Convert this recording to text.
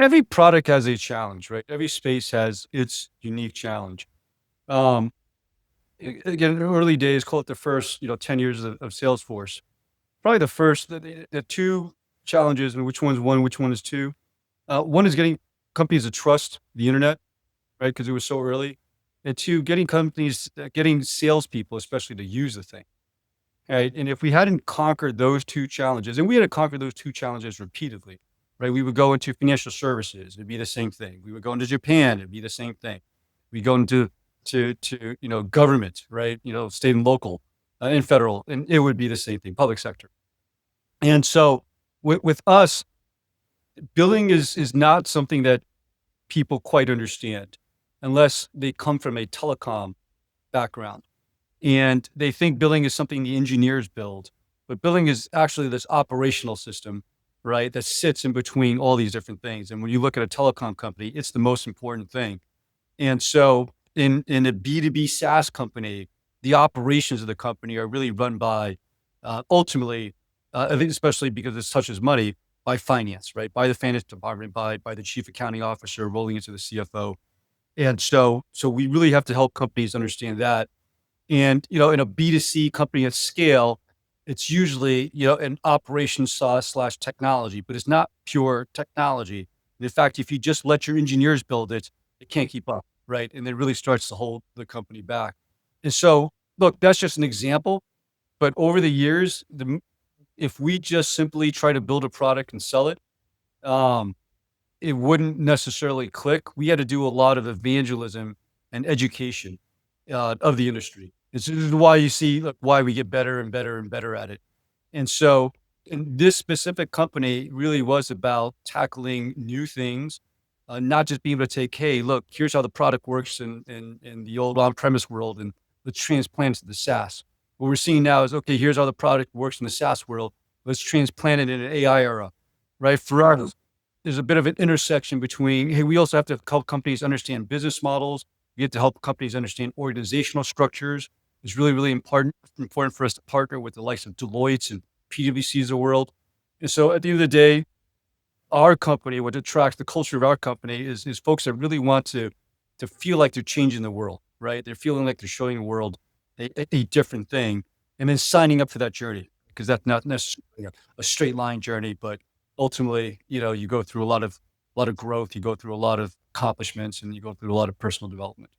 every product has a challenge, right? Every space has its unique challenge. Um, Again, early days, call it the first, 10 years of Salesforce. Probably the first, the two challenges, and which one's one, which one is two. One is getting companies to trust the internet, right? Because it was so early. And two, getting companies, getting salespeople, especially to use the thing. Right. And if we hadn't conquered those two challenges, and we had to conquer those two challenges repeatedly, right? We would go into financial services, it'd be the same thing. We would go into Japan, it'd be the same thing. We go into government, right? State and local, and federal, and it would be the same thing, public sector. And so with us, billing is not something that people quite understand unless they come from a telecom background. And they think billing is something the engineers build, but billing is actually this operational system, right? That sits in between all these different things. And when you look at a telecom company, it's the most important thing. And so in a B2B SaaS company, the operations of the company are really run by, ultimately, I think especially because this touches money, by finance, right? By the finance department, by the chief accounting officer rolling into the CFO. And so we really have to help companies understand that. And, in a B2C company at scale, it's usually, an operations sauce / technology, but it's not pure technology. And in fact, if you just let your engineers build it, it can't keep up, right? And it really starts to hold the company back. And so, look, that's just an example. But over the years, if we just simply try to build a product and sell it, um, it wouldn't necessarily click. We had to do a lot of evangelism and education, of the industry. This is why you see, look, why we get better and better and better at it. And so, and this specific company really was about tackling new things, not just being able to take, hey, look, here's how the product works in the old on-premise world, and let's transplant it to the SaaS. What we're seeing now is, okay, here's how the product works in the SaaS world. Let's transplant it in an AI era, right? For us, there's a bit of an intersection between, hey, we also have to help companies understand business models. We have to help companies understand organizational structures. It's really, really important for us to partner with the likes of Deloitte and PwC's of the world. And so at the end of the day, our company, what attracts the culture of our company is folks that really want to feel like they're changing the world, right? They're feeling like they're showing the world a different thing, and then signing up for that journey, because that's not necessarily a straight line journey, but ultimately, you go through a lot of growth, you go through a lot of accomplishments, and you go through a lot of personal development.